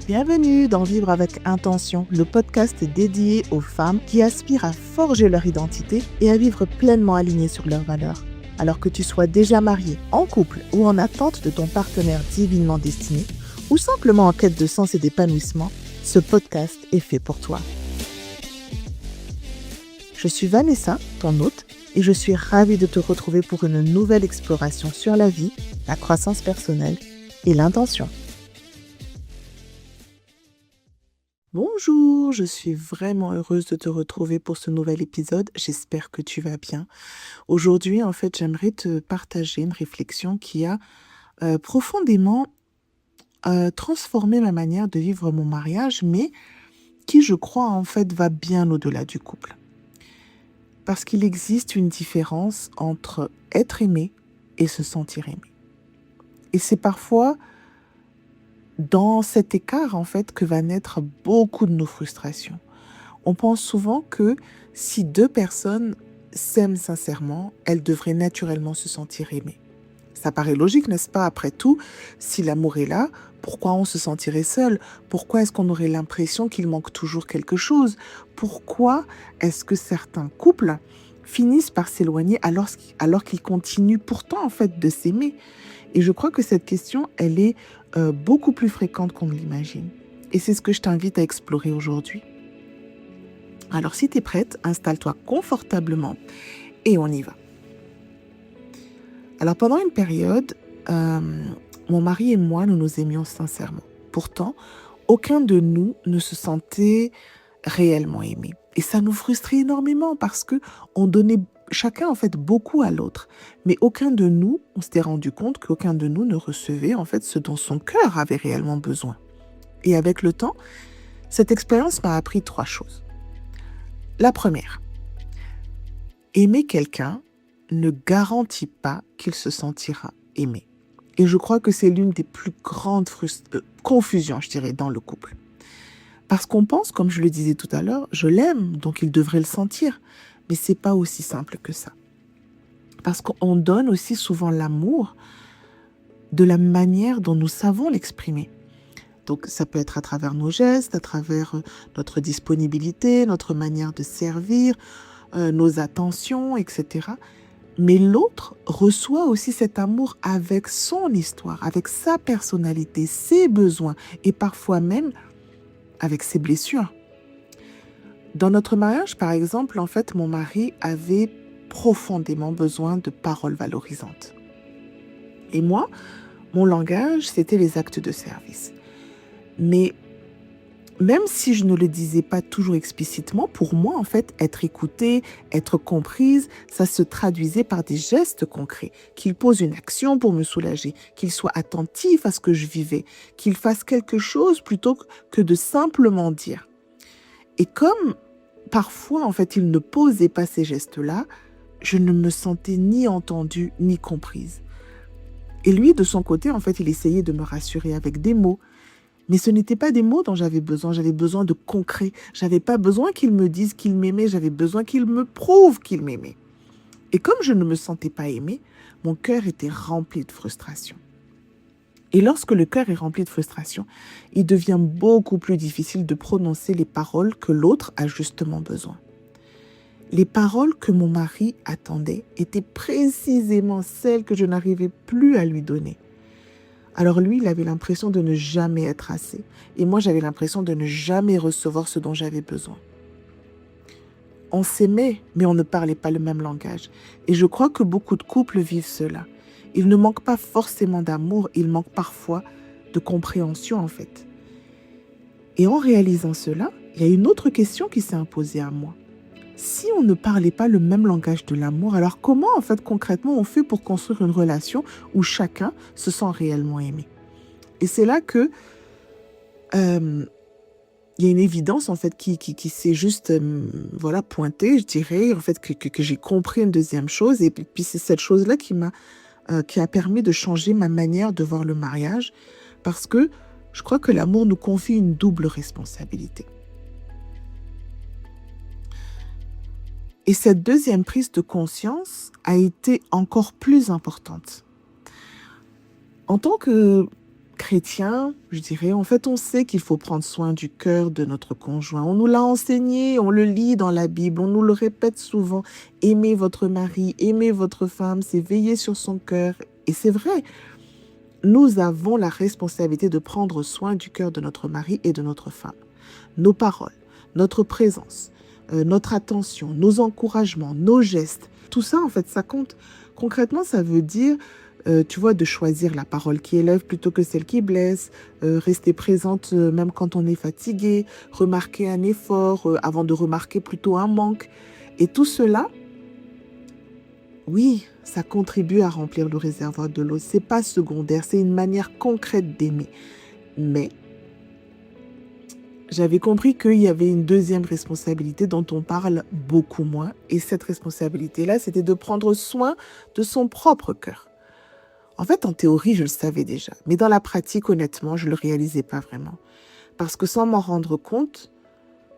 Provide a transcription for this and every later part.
Bienvenue dans Vivre avec Intention, le podcast dédié aux femmes qui aspirent à forger leur identité et à vivre pleinement alignées sur leurs valeurs. Alors que tu sois déjà mariée, en couple ou en attente de ton partenaire divinement destiné, ou simplement en quête de sens et d'épanouissement, ce podcast est fait pour toi. Je suis Vanessa, ton hôte, et je suis ravie de te retrouver pour une nouvelle exploration sur la vie, la croissance personnelle et l'intention. Bonjour, je suis vraiment heureuse de te retrouver pour ce nouvel épisode. J'espère que tu vas bien. Aujourd'hui, j'aimerais te partager une réflexion qui a profondément transformé ma manière de vivre mon mariage, mais qui, je crois, va bien au-delà du couple. Parce qu'il existe une différence entre être aimé et se sentir aimé. Et c'est parfois dans cet écart, que va naître beaucoup de nos frustrations. On pense souvent que si deux personnes s'aiment sincèrement, elles devraient naturellement se sentir aimées. Ça paraît logique, n'est-ce pas? Après tout, si l'amour est là, pourquoi on se sentirait seul? Pourquoi est-ce qu'on aurait l'impression qu'il manque toujours quelque chose? Pourquoi est-ce que certains couples finissent par s'éloigner alors qu'ils continuent pourtant de s'aimer? Et je crois que cette question, elle est beaucoup plus fréquente qu'on ne l'imagine. Et c'est ce que je t'invite à explorer aujourd'hui. Alors si tu es prête, installe-toi confortablement et on y va. Alors pendant une période, mon mari et moi, nous nous aimions sincèrement. Pourtant, aucun de nous ne se sentait réellement aimé. Et ça nous frustrait énormément parce que on donnait chacun beaucoup à l'autre. Mais aucun de nous, on s'était rendu compte qu'aucun de nous ne recevait ce dont son cœur avait réellement besoin. Et avec le temps, cette expérience m'a appris 3 choses. La première, aimer quelqu'un ne garantit pas qu'il se sentira aimé. Et je crois que c'est l'une des plus grandes confusions, dans le couple. Parce qu'on pense, comme je le disais tout à l'heure, je l'aime, donc il devrait le sentir. Mais c'est pas aussi simple que ça. Parce qu'on donne aussi souvent l'amour de la manière dont nous savons l'exprimer. Donc ça peut être à travers nos gestes, à travers notre disponibilité, notre manière de servir, nos attentions, etc. Mais l'autre reçoit aussi cet amour avec son histoire, avec sa personnalité, ses besoins et parfois même avec ses blessures. Dans notre mariage, par exemple, mon mari avait profondément besoin de paroles valorisantes. Et moi, mon langage, c'était les actes de service. Mais même si je ne le disais pas toujours explicitement, pour moi, être écoutée, être comprise, ça se traduisait par des gestes concrets. Qu'il pose une action pour me soulager, qu'il soit attentif à ce que je vivais, qu'il fasse quelque chose plutôt que de simplement dire. Et comme parfois, il ne posait pas ces gestes-là, je ne me sentais ni entendue ni comprise. Et lui, de son côté, il essayait de me rassurer avec des mots. Mais ce n'étaient pas des mots dont j'avais besoin de concret. J'avais pas besoin qu'il me dise qu'il m'aimait, j'avais besoin qu'il me prouve qu'il m'aimait. Et comme je ne me sentais pas aimée, mon cœur était rempli de frustration. Et lorsque le cœur est rempli de frustration, il devient beaucoup plus difficile de prononcer les paroles que l'autre a justement besoin. Les paroles que mon mari attendait étaient précisément celles que je n'arrivais plus à lui donner. Alors lui, il avait l'impression de ne jamais être assez. Et moi, j'avais l'impression de ne jamais recevoir ce dont j'avais besoin. On s'aimait, mais on ne parlait pas le même langage. Et je crois que beaucoup de couples vivent cela. Il ne manque pas forcément d'amour, il manque parfois de compréhension Et en réalisant cela, il y a une autre question qui s'est imposée à moi. Si on ne parlait pas le même langage de l'amour, alors comment concrètement on fait pour construire une relation où chacun se sent réellement aimé? Et c'est là que il y a une évidence qui s'est juste pointée, je dirais, que j'ai compris une deuxième chose. Et puis c'est cette chose-là qui a permis de changer ma manière de voir le mariage, parce que je crois que l'amour nous confie une double responsabilité. Et cette deuxième prise de conscience a été encore plus importante. En tant que chrétiens, je dirais, en fait, on sait qu'il faut prendre soin du cœur de notre conjoint. On nous l'a enseigné, on le lit dans la Bible, on nous le répète souvent. Aimez votre mari, aimez votre femme, c'est veiller sur son cœur. Et c'est vrai, nous avons la responsabilité de prendre soin du cœur de notre mari et de notre femme. Nos paroles, notre présence, notre attention, nos encouragements, nos gestes, tout ça, en fait, ça compte. Concrètement, ça veut dire, tu vois, de choisir la parole qui élève plutôt que celle qui blesse, rester présente même quand on est fatigué, remarquer un effort avant de remarquer plutôt un manque. Et tout cela, oui, ça contribue à remplir le réservoir de l'eau. C'est pas secondaire, c'est une manière concrète d'aimer. Mais j'avais compris qu'il y avait une deuxième responsabilité dont on parle beaucoup moins. Et cette responsabilité-là, c'était de prendre soin de son propre cœur. En fait, en théorie, je le savais déjà. Mais dans la pratique, honnêtement, je ne le réalisais pas vraiment. Parce que sans m'en rendre compte,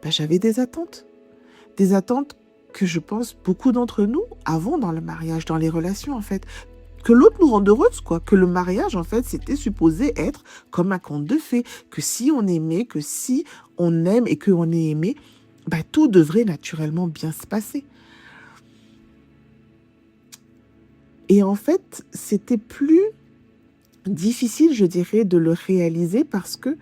j'avais des attentes. Des attentes que je pense beaucoup d'entre nous avons dans le mariage, dans les relations, en fait. Que l'autre nous rende heureuse, quoi. Que le mariage, en fait, c'était supposé être comme un conte de fées. Que si on aimait, que si on aime et qu'on est aimé, tout devrait naturellement bien se passer. Et en fait, c'était plus difficile, je dirais, de le réaliser parce que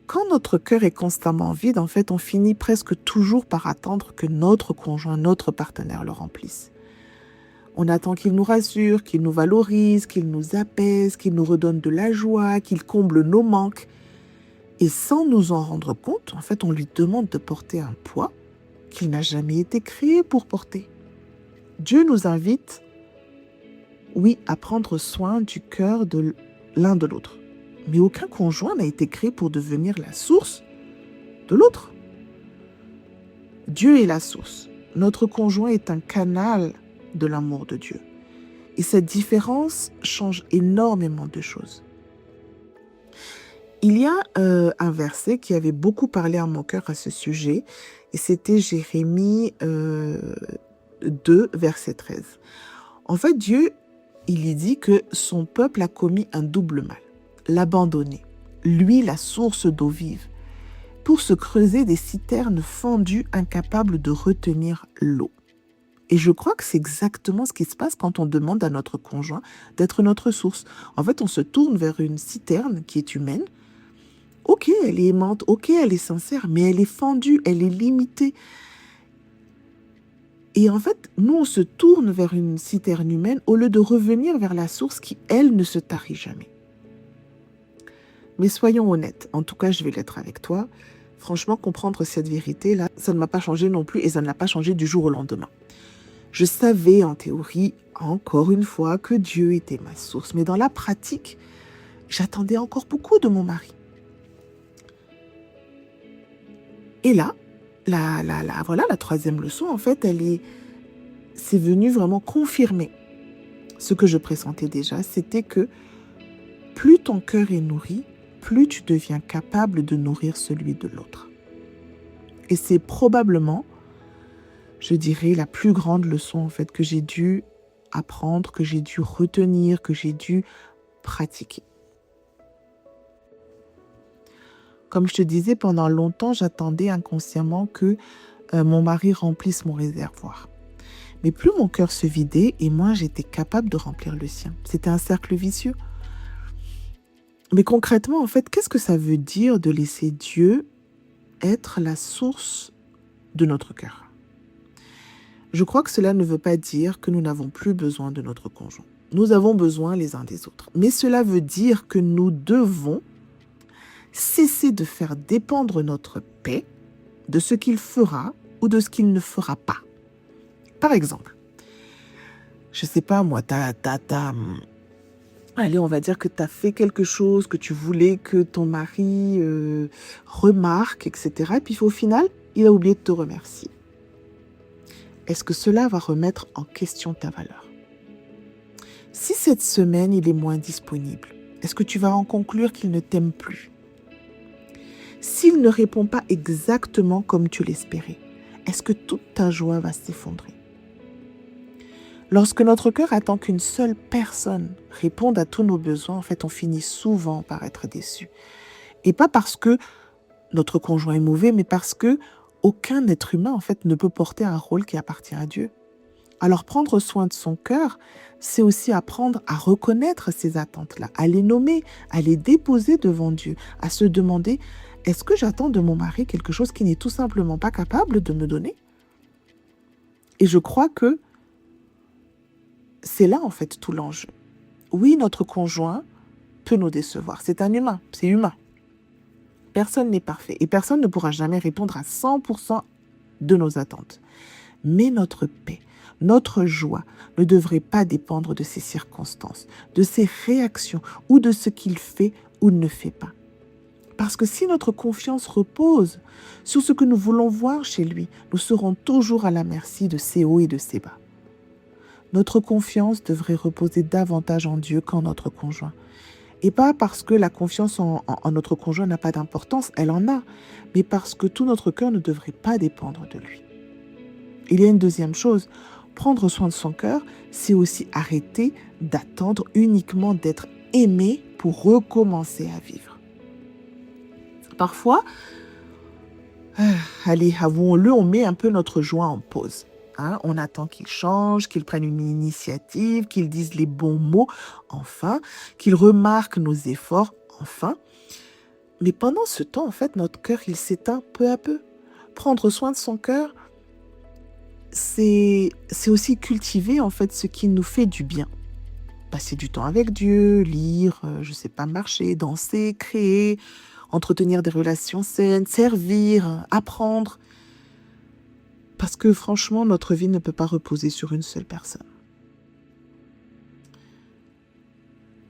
quand notre cœur est constamment vide, en fait, on finit presque toujours par attendre que notre conjoint, notre partenaire le remplisse. On attend qu'il nous rassure, qu'il nous valorise, qu'il nous apaise, qu'il nous redonne de la joie, qu'il comble nos manques. Et sans nous en rendre compte, en fait, on lui demande de porter un poids qu'il n'a jamais été créé pour porter. Dieu nous invite, oui, à prendre soin du cœur de l'un de l'autre. Mais aucun conjoint n'a été créé pour devenir la source de l'autre. Dieu est la source. Notre conjoint est un canal de l'amour de Dieu. Et cette différence change énormément de choses. Il y a un verset qui avait beaucoup parlé à mon cœur à ce sujet, et c'était Jérémie 2, verset 13. En fait, Dieu, il y dit que son peuple a commis un double mal, l'abandonner, lui la source d'eau vive, pour se creuser des citernes fendues incapables de retenir l'eau. Et je crois que c'est exactement ce qui se passe quand on demande à notre conjoint d'être notre source. En fait, on se tourne vers une citerne qui est humaine. Ok, elle est aimante, ok, elle est sincère, mais elle est fendue, elle est limitée. Et en fait, nous, on se tourne vers une citerne humaine au lieu de revenir vers la source qui, elle, ne se tarit jamais. Mais soyons honnêtes, en tout cas, je vais l'être avec toi. Franchement, comprendre cette vérité-là, ça ne m'a pas changé non plus et ça ne l'a pas changé du jour au lendemain. Je savais en théorie, encore une fois, que Dieu était ma source. Mais dans la pratique, j'attendais encore beaucoup de mon mari. Et là, voilà, la troisième leçon, en fait, c'est venu vraiment confirmer ce que je pressentais déjà. C'était que plus ton cœur est nourri, plus tu deviens capable de nourrir celui de l'autre. Et c'est probablement, je dirais, la plus grande leçon en fait que j'ai dû apprendre, que j'ai dû retenir, que j'ai dû pratiquer. Comme je te disais, pendant longtemps, j'attendais inconsciemment que mon mari remplisse mon réservoir. Mais plus mon cœur se vidait et moins j'étais capable de remplir le sien. C'était un cercle vicieux. Mais concrètement, en fait, qu'est-ce que ça veut dire de laisser Dieu être la source de notre cœur? Je crois que cela ne veut pas dire que nous n'avons plus besoin de notre conjoint. Nous avons besoin les uns des autres. Mais cela veut dire que nous devons cesser de faire dépendre notre paix de ce qu'il fera ou de ce qu'il ne fera pas. Par exemple, je ne sais pas moi, allez, on va dire que tu as fait quelque chose que tu voulais que ton mari remarque, etc. Et puis au final, il a oublié de te remercier. Est-ce que cela va remettre en question ta valeur? Si cette semaine, il est moins disponible, est-ce que tu vas en conclure qu'il ne t'aime plus? S'il ne répond pas exactement comme tu l'espérais, est-ce que toute ta joie va s'effondrer? Lorsque notre cœur attend qu'une seule personne réponde à tous nos besoins, en fait, on finit souvent par être déçu. Et pas parce que notre conjoint est mauvais, mais parce que aucun être humain, en fait, ne peut porter un rôle qui appartient à Dieu. Alors, prendre soin de son cœur, c'est aussi apprendre à reconnaître ces attentes-là, à les nommer, à les déposer devant Dieu, à se demander, est-ce que j'attends de mon mari quelque chose qui n'est tout simplement pas capable de me donner? Et je crois que c'est là, en fait, tout l'enjeu. Oui, notre conjoint peut nous décevoir. C'est un humain, c'est humain. Personne n'est parfait et personne ne pourra jamais répondre à 100% de nos attentes. Mais notre paix, notre joie ne devrait pas dépendre de ces circonstances, de ses réactions ou de ce qu'il fait ou ne fait pas. Parce que si notre confiance repose sur ce que nous voulons voir chez lui, nous serons toujours à la merci de ses hauts et de ses bas. Notre confiance devrait reposer davantage en Dieu qu'en notre conjoint. Et pas parce que la confiance en notre conjoint n'a pas d'importance, elle en a, mais parce que tout notre cœur ne devrait pas dépendre de lui. Il y a une deuxième chose, prendre soin de son cœur, c'est aussi arrêter d'attendre uniquement d'être aimé pour recommencer à vivre. Parfois, allez, avouons-le, on met un peu notre joie en pause. On attend qu'il change, qu'il prenne une initiative, qu'il dise les bons mots, enfin, qu'il remarque nos efforts, enfin. Mais pendant ce temps, en fait, notre cœur, il s'éteint peu à peu. Prendre soin de son cœur, c'est aussi cultiver, en fait, ce qui nous fait du bien. Passer du temps avec Dieu, lire, je sais pas, marcher, danser, créer, entretenir des relations saines, servir, apprendre. Parce que franchement, notre vie ne peut pas reposer sur une seule personne.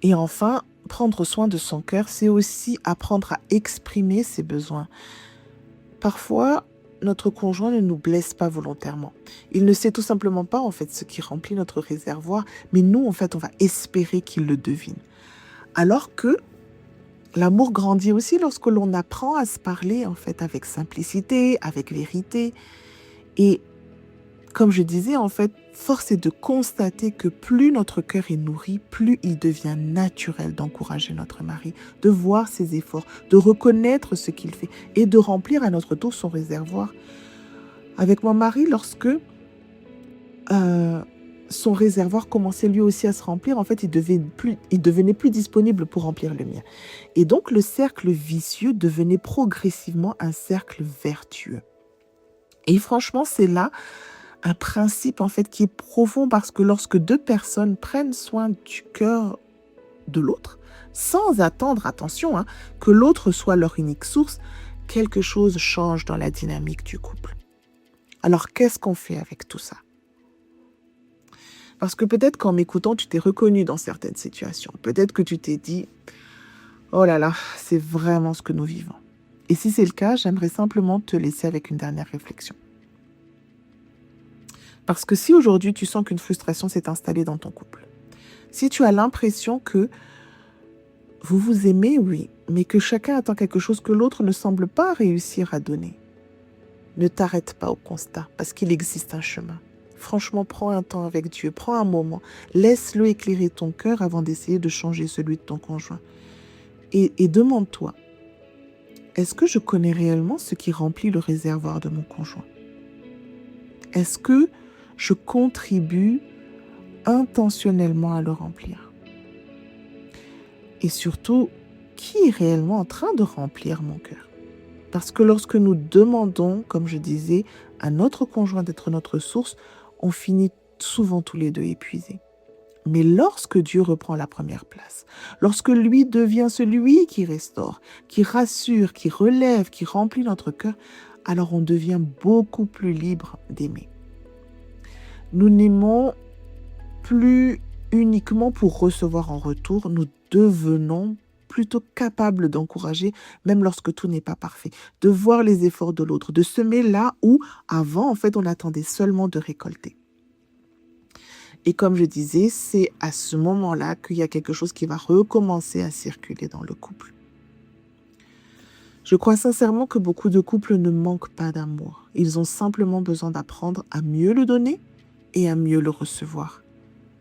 Et enfin, prendre soin de son cœur, c'est aussi apprendre à exprimer ses besoins. Parfois, notre conjoint ne nous blesse pas volontairement. Il ne sait tout simplement pas, en fait, ce qui remplit notre réservoir, mais nous, en fait, on va espérer qu'il le devine. Alors que l'amour grandit aussi lorsque l'on apprend à se parler, en fait, avec simplicité, avec vérité. Et comme je disais, en fait, force est de constater que plus notre cœur est nourri, plus il devient naturel d'encourager notre mari, de voir ses efforts, de reconnaître ce qu'il fait et de remplir à notre tour son réservoir. Avec mon mari, lorsque son réservoir commençait lui aussi à se remplir, en fait, il devenait plus disponible pour remplir le mien. Et donc, le cercle vicieux devenait progressivement un cercle vertueux. Et franchement, c'est là un principe en fait qui est profond parce que lorsque deux personnes prennent soin du cœur de l'autre, sans attendre, attention, que l'autre soit leur unique source, quelque chose change dans la dynamique du couple. Alors qu'est-ce qu'on fait avec tout ça? Parce que peut-être qu'en m'écoutant, tu t'es reconnu dans certaines situations. Peut-être que tu t'es dit, oh là là, c'est vraiment ce que nous vivons. Et si c'est le cas, j'aimerais simplement te laisser avec une dernière réflexion. Parce que si aujourd'hui tu sens qu'une frustration s'est installée dans ton couple, si tu as l'impression que vous vous aimez, oui, mais que chacun attend quelque chose que l'autre ne semble pas réussir à donner, ne t'arrête pas au constat parce qu'il existe un chemin. Franchement, prends un temps avec Dieu, prends un moment, laisse-le éclairer ton cœur avant d'essayer de changer celui de ton conjoint. Et demande-toi, est-ce que je connais réellement ce qui remplit le réservoir de mon conjoint? Est-ce que je contribue intentionnellement à le remplir? Et surtout, qui est réellement en train de remplir mon cœur? Parce que lorsque nous demandons, comme je disais, à notre conjoint d'être notre source, on finit souvent tous les deux épuisés. Mais lorsque Dieu reprend la première place, lorsque lui devient celui qui restaure, qui rassure, qui relève, qui remplit notre cœur, alors on devient beaucoup plus libre d'aimer. Nous n'aimons plus uniquement pour recevoir en retour, nous devenons plutôt capables d'encourager, même lorsque tout n'est pas parfait, de voir les efforts de l'autre, de semer là où, avant, en fait, on attendait seulement de récolter. Et comme je disais, c'est à ce moment-là qu'il y a quelque chose qui va recommencer à circuler dans le couple. Je crois sincèrement que beaucoup de couples ne manquent pas d'amour. Ils ont simplement besoin d'apprendre à mieux le donner et à mieux le recevoir.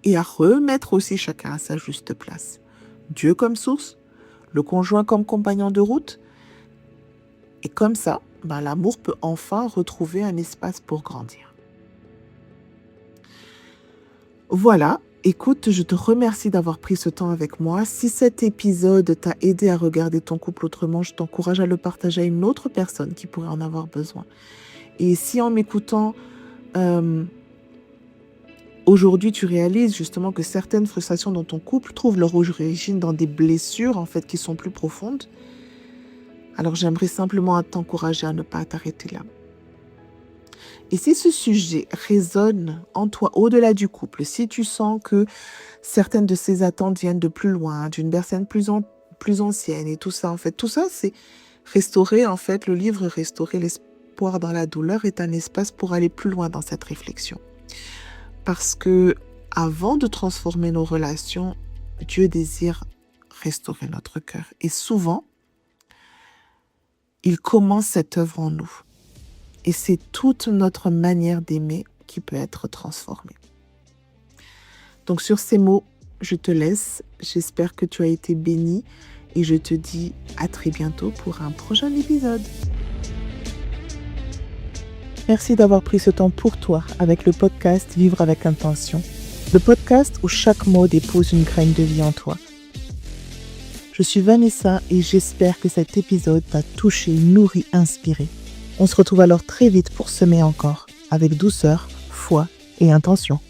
et à remettre aussi chacun à sa juste place. Dieu comme source, le conjoint comme compagnon de route. Et comme ça, l'amour peut enfin retrouver un espace pour grandir. Voilà, écoute, je te remercie d'avoir pris ce temps avec moi. Si cet épisode t'a aidé à regarder ton couple autrement, je t'encourage à le partager à une autre personne qui pourrait en avoir besoin. Et si en m'écoutant, aujourd'hui, tu réalises justement que certaines frustrations dans ton couple trouvent leur origine dans des blessures en fait qui sont plus profondes, alors j'aimerais simplement t'encourager à ne pas t'arrêter là. Et si ce sujet résonne en toi au-delà du couple, si tu sens que certaines de ces attentes viennent de plus loin, d'une personne plus ancienne et tout ça, en fait, tout ça, c'est restaurer, en fait, le livre Restaurer l'espoir dans la douleur est un espace pour aller plus loin dans cette réflexion. Parce que avant de transformer nos relations, Dieu désire restaurer notre cœur. Et souvent, il commence cette œuvre en nous. Et c'est toute notre manière d'aimer qui peut être transformée. Donc sur ces mots, je te laisse. J'espère que tu as été béni et je te dis à très bientôt pour un prochain épisode. Merci d'avoir pris ce temps pour toi avec le podcast Vivre avec intention. Le podcast où chaque mot dépose une graine de vie en toi. Je suis Vanessa et j'espère que cet épisode t'a touché, nourri, inspiré. On se retrouve alors très vite pour semer encore, avec douceur, foi et intention.